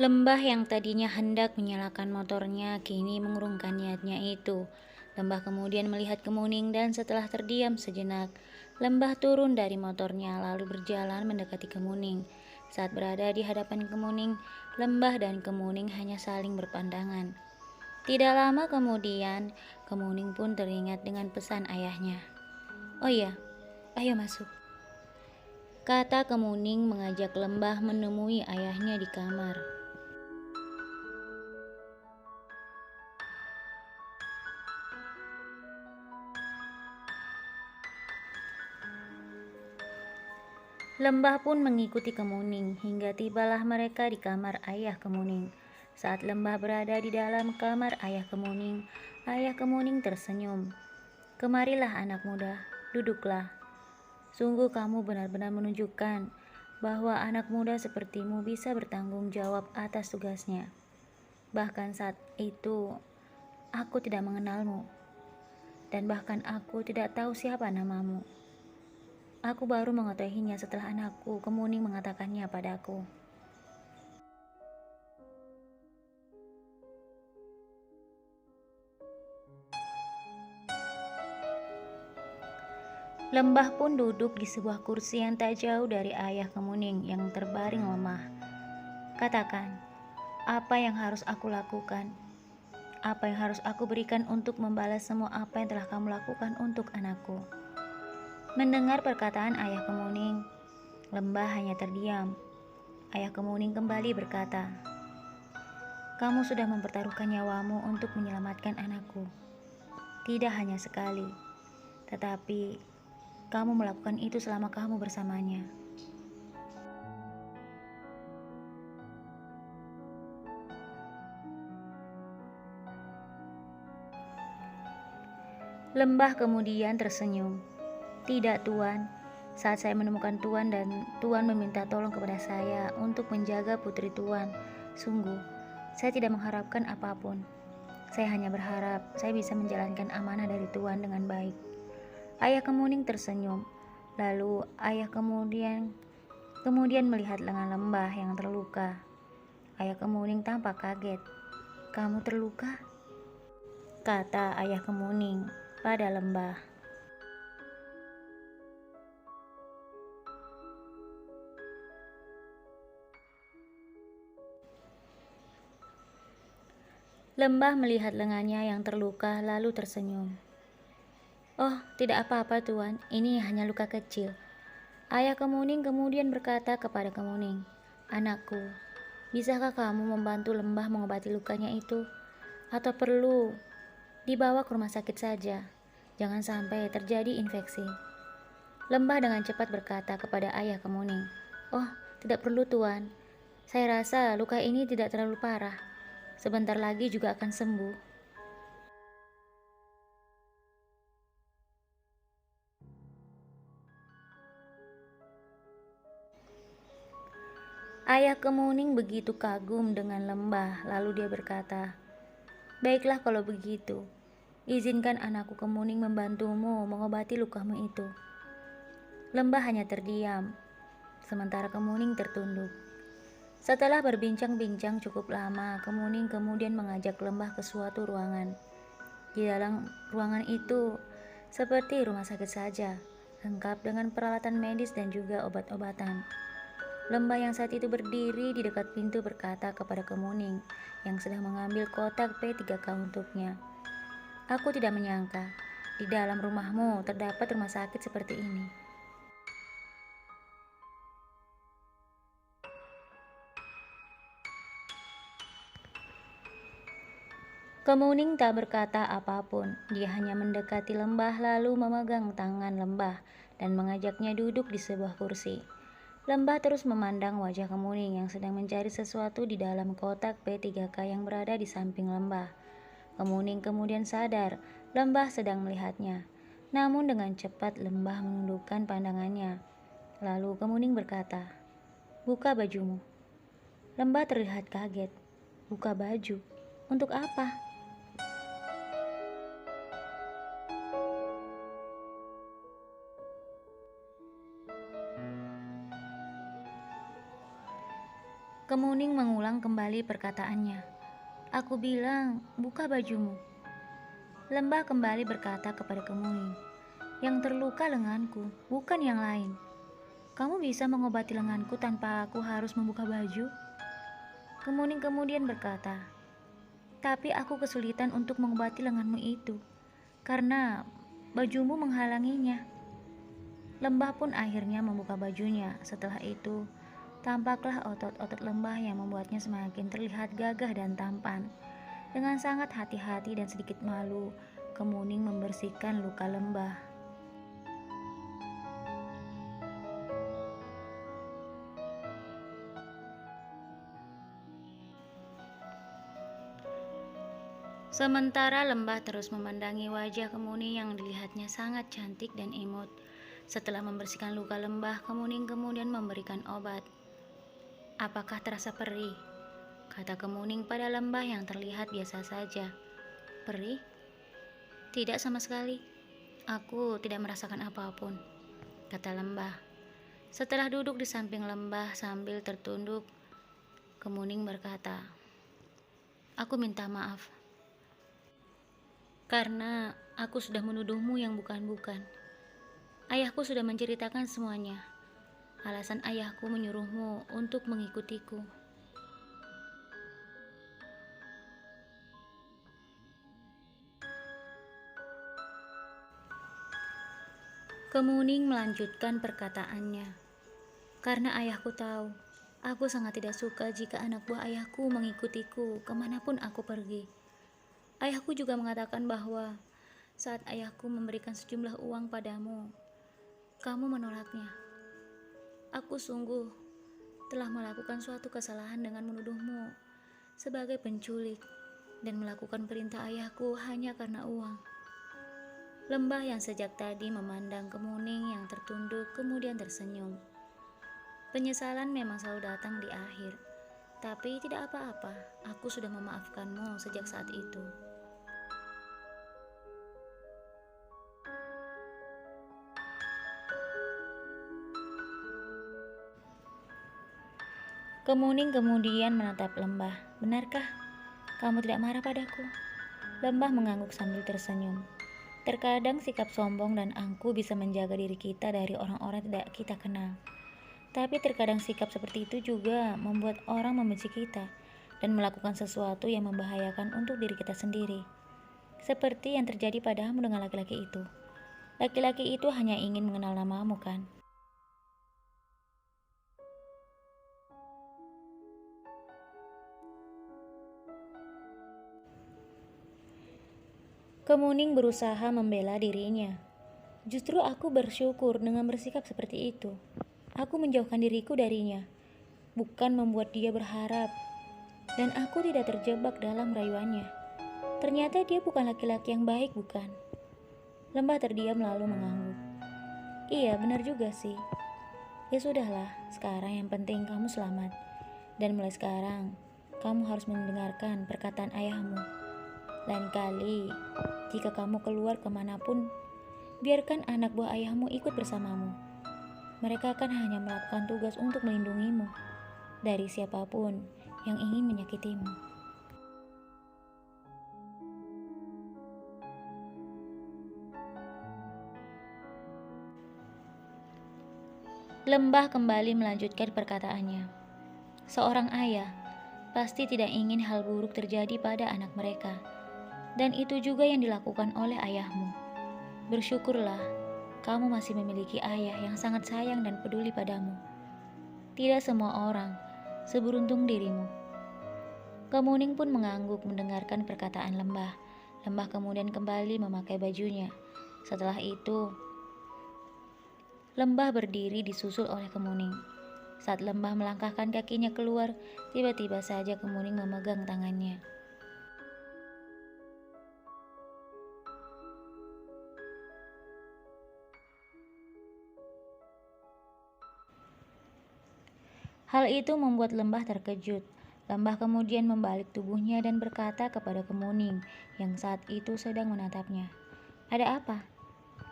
Lembah yang tadinya hendak menyalakan motornya kini mengurungkan niatnya itu. Lembah kemudian melihat Kemuning dan setelah terdiam sejenak, Lembah turun dari motornya lalu berjalan mendekati Kemuning. Saat berada di hadapan Kemuning, Lembah dan Kemuning hanya saling berpandangan. Tidak lama kemudian, Kemuning pun teringat dengan pesan ayahnya. "Oh iya, ayo masuk," kata Kemuning mengajak Lembah menemui ayahnya di kamar. Lembah pun mengikuti Kemuning hingga tibalah mereka di kamar ayah Kemuning. Saat Lembah berada di dalam kamar ayah Kemuning tersenyum. "Kemarilah anak muda, duduklah. Sungguh kamu benar-benar menunjukkan bahwa anak muda sepertimu bisa bertanggung jawab atas tugasnya. Bahkan saat itu, aku tidak mengenalmu, dan bahkan aku tidak tahu siapa namamu. Aku baru mengetahuinya setelah anakku Kemuning mengatakannya padaku." Lembah pun duduk di sebuah kursi yang tak jauh dari ayah Kemuning yang terbaring lemah. "Katakan, apa yang harus aku lakukan? Apa yang harus aku berikan untuk membalas semua apa yang telah kamu lakukan untuk anakku?" Mendengar perkataan ayah Kemuning, Lembah hanya terdiam. Ayah Kemuning kembali berkata, "Kamu sudah mempertaruhkan nyawamu untuk menyelamatkan anakku. Tidak hanya sekali, tetapi kamu melakukan itu selama kamu bersamanya." Lembah kemudian tersenyum. "Tidak, Tuan. Saat saya menemukan Tuan dan Tuan meminta tolong kepada saya untuk menjaga putri Tuan, sungguh, saya tidak mengharapkan apapun. Saya hanya berharap saya bisa menjalankan amanah dari Tuan dengan baik." Ayah Kemuning tersenyum. Lalu ayah kemudian melihat lengan Lembah yang terluka. Ayah Kemuning tampak kaget. "Kamu terluka?" kata ayah Kemuning pada Lembah. Lembah melihat lengannya yang terluka lalu tersenyum. "Oh, tidak apa-apa Tuan, ini hanya luka kecil." Ayah Kemuning kemudian berkata kepada Kemuning, "Anakku, bisakah kamu membantu Lembah mengobati lukanya itu? Atau perlu dibawa ke rumah sakit saja? Jangan sampai terjadi infeksi." Lembah dengan cepat berkata kepada ayah Kemuning, "Oh, tidak perlu Tuan. Saya rasa luka ini tidak terlalu parah. Sebentar lagi juga akan sembuh." Ayah Kemuning begitu kagum dengan Lembah, lalu dia berkata, "Baiklah kalau begitu. Izinkan anakku Kemuning membantumu mengobati lukamu itu." Lembah hanya terdiam, sementara Kemuning tertunduk. Setelah berbincang-bincang cukup lama, Kemuning kemudian mengajak Lembah ke suatu ruangan. Di dalam ruangan itu, seperti rumah sakit saja, lengkap dengan peralatan medis dan juga obat-obatan. Lembah yang saat itu berdiri di dekat pintu berkata kepada Kemuning yang sedang mengambil kotak P3K untuknya, "Aku tidak menyangka di dalam rumahmu terdapat rumah sakit seperti ini." Kemuning tak berkata apapun. Dia hanya mendekati Lembah lalu memegang tangan Lembah dan mengajaknya duduk di sebuah kursi. Lembah terus memandang wajah Kemuning yang sedang mencari sesuatu di dalam kotak P3K yang berada di samping Lembah. Kemuning kemudian sadar Lembah sedang melihatnya. Namun dengan cepat Lembah menundukkan pandangannya. Lalu Kemuning berkata, "Buka bajumu." Lembah terlihat kaget. "Buka baju? Untuk apa?" Kemuning mengulang kembali perkataannya. Aku bilang, buka bajumu. Lembah kembali berkata kepada Kemuning, yang terluka lenganku, bukan yang lain. Kamu bisa mengobati lenganku tanpa aku harus membuka baju? Kemuning kemudian berkata, tapi aku kesulitan untuk mengobati lenganmu itu, karena bajumu menghalanginya. Lembah pun akhirnya membuka bajunya. Setelah itu, tampaklah otot-otot Lembah yang membuatnya semakin terlihat gagah dan tampan. Dengan sangat hati-hati dan sedikit malu, Kemuning membersihkan luka Lembah. Sementara Lembah terus memandangi wajah Kemuning yang dilihatnya sangat cantik dan imut. Setelah membersihkan luka Lembah, Kemuning kemudian memberikan obat. Apakah terasa perih? Kata Kemuning pada Lembah yang terlihat biasa saja. Perih? Tidak sama sekali. Aku tidak merasakan apapun, kata Lembah. Setelah duduk di samping Lembah sambil tertunduk, Kemuning berkata, aku minta maaf. Karena aku sudah menuduhmu yang bukan-bukan. Ayahku sudah menceritakan semuanya. Alasan ayahku menyuruhmu untuk mengikutiku. Kemuning melanjutkan perkataannya. Karena ayahku tahu, aku sangat tidak suka jika anak buah ayahku mengikutiku kemanapun aku pergi. Ayahku juga mengatakan bahwa saat ayahku memberikan sejumlah uang padamu, kamu menolaknya. Aku sungguh telah melakukan suatu kesalahan dengan menuduhmu sebagai penculik dan melakukan perintah ayahku hanya karena uang. Lembah yang sejak tadi memandang Kemuning yang tertunduk kemudian tersenyum. Penyesalan memang selalu datang di akhir, tapi tidak apa-apa, aku sudah memaafkanmu sejak saat itu. Kemuning kemudian menatap Lembah. Benarkah kamu tidak marah padaku? Lembah mengangguk sambil tersenyum. Terkadang sikap sombong dan angkuh bisa menjaga diri kita dari orang-orang tidak kita kenal. Tapi terkadang sikap seperti itu juga membuat orang membenci kita dan melakukan sesuatu yang membahayakan untuk diri kita sendiri. Seperti yang terjadi padamu dengan laki-laki itu. Laki-laki itu hanya ingin mengenal namamu, kan? Kemuning berusaha membela dirinya. Justru aku bersyukur dengan bersikap seperti itu. Aku menjauhkan diriku darinya, bukan membuat dia berharap. Dan aku tidak terjebak dalam rayuannya. Ternyata dia bukan laki-laki yang baik, bukan? Lembah terdiam lalu mengangguk. Iya, benar juga sih. Ya sudahlah, sekarang yang penting kamu selamat. Dan mulai sekarang, kamu harus mendengarkan perkataan ayahmu. Lain kali, jika kamu keluar kemanapun, biarkan anak buah ayahmu ikut bersamamu. Mereka akan hanya melakukan tugas untuk melindungimu dari siapapun yang ingin menyakitimu. Lembah kembali melanjutkan perkataannya. Seorang ayah pasti tidak ingin hal buruk terjadi pada anak mereka. Dan itu juga yang dilakukan oleh ayahmu. Bersyukurlah, kamu masih memiliki ayah yang sangat sayang dan peduli padamu. Tidak semua orang seberuntung dirimu. Kemuning pun mengangguk mendengarkan perkataan Lembah. Lembah kemudian kembali memakai bajunya. Setelah itu, Lembah berdiri disusul oleh Kemuning. Saat Lembah melangkahkan kakinya keluar, tiba-tiba saja Kemuning memegang tangannya. Hal itu membuat Lembah terkejut. Lembah kemudian membalik tubuhnya dan berkata kepada Kemuning yang saat itu sedang menatapnya. Ada apa?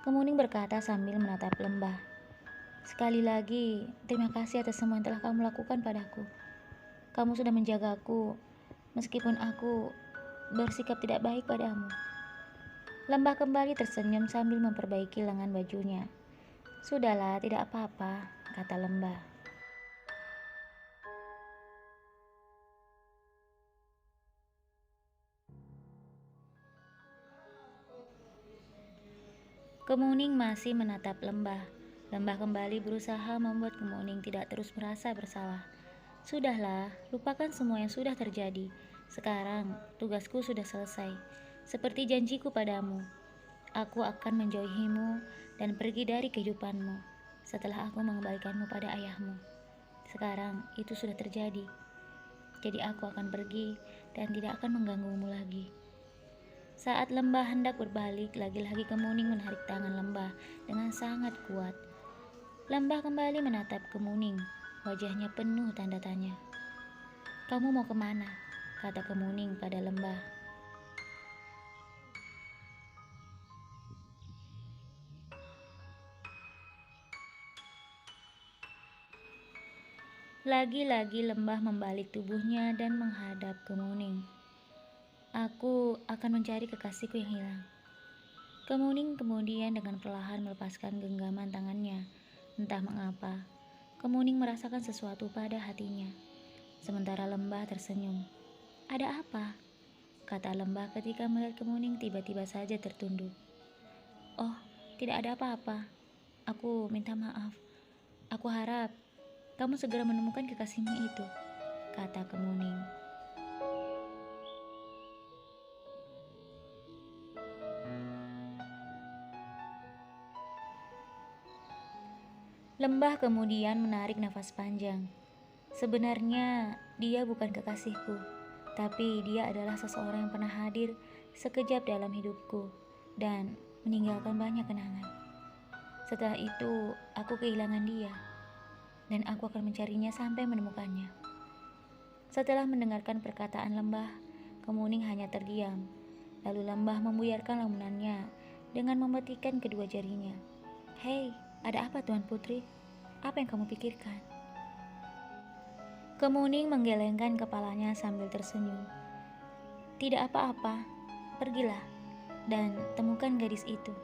Kemuning berkata sambil menatap Lembah. Sekali lagi, terima kasih atas semua yang telah kamu lakukan padaku. Kamu sudah menjagaku, meskipun aku bersikap tidak baik padamu. Lembah kembali tersenyum sambil memperbaiki lengan bajunya. Sudahlah, tidak apa-apa, kata Lembah. Kemuning masih menatap Lembah. Lembah kembali berusaha membuat Kemuning tidak terus merasa bersalah. Sudahlah, lupakan semua yang sudah terjadi. Sekarang, tugasku sudah selesai. Seperti janjiku padamu, aku akan menjauhimu dan pergi dari kehidupanmu setelah aku mengembalikanmu pada ayahmu. Sekarang, itu sudah terjadi. Jadi aku akan pergi dan tidak akan mengganggumu lagi. Saat Lembah hendak berbalik, lagi-lagi Kemuning menarik tangan Lembah dengan sangat kuat. Lembah kembali menatap Kemuning. Wajahnya penuh tanda tanya. Kamu mau kemana? Kata Kemuning pada Lembah. Lagi-lagi Lembah membalik tubuhnya dan menghadap Kemuning. Aku akan mencari kekasihku yang hilang. Kemuning kemudian dengan perlahan melepaskan genggaman tangannya. Entah mengapa, Kemuning merasakan sesuatu pada hatinya. Sementara Lembah tersenyum. Ada apa? Kata Lembah ketika melihat Kemuning tiba-tiba saja tertunduk. Oh, tidak ada apa-apa. Aku minta maaf. Aku harap kamu segera menemukan kekasihmu itu, kata Kemuning. Lembah kemudian menarik nafas panjang. Sebenarnya dia bukan kekasihku, tapi dia adalah seseorang yang pernah hadir sekejap dalam hidupku dan meninggalkan banyak kenangan. Setelah itu, aku kehilangan dia, dan aku akan mencarinya sampai menemukannya. Setelah mendengarkan perkataan Lembah, Kemuning hanya terdiam. Lalu Lembah membuyarkan lamunannya dengan memetikan kedua jarinya. Hei, ada apa Tuan Putri? Apa yang kamu pikirkan? Kemuning menggelengkan kepalanya sambil tersenyum. Tidak apa-apa, pergilah dan temukan gadis itu.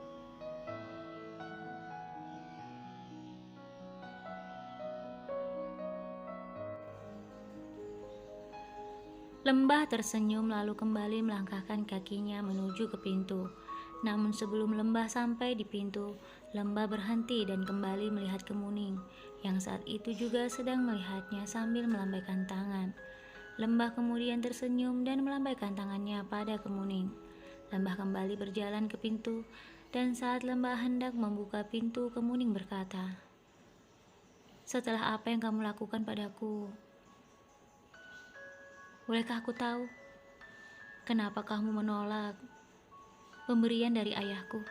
Lembah tersenyum lalu kembali melangkahkan kakinya menuju ke pintu. Namun sebelum Lembah sampai di pintu, Lembah berhenti dan kembali melihat Kemuning, yang saat itu juga sedang melihatnya sambil melambaikan tangan. Lembah kemudian tersenyum dan melambaikan tangannya pada Kemuning. Lembah kembali berjalan ke pintu, dan saat Lembah hendak membuka pintu, Kemuning berkata, "Setelah apa yang kamu lakukan padaku, bolehkah aku tahu kenapa kamu menolak pemberian dari ayahku?"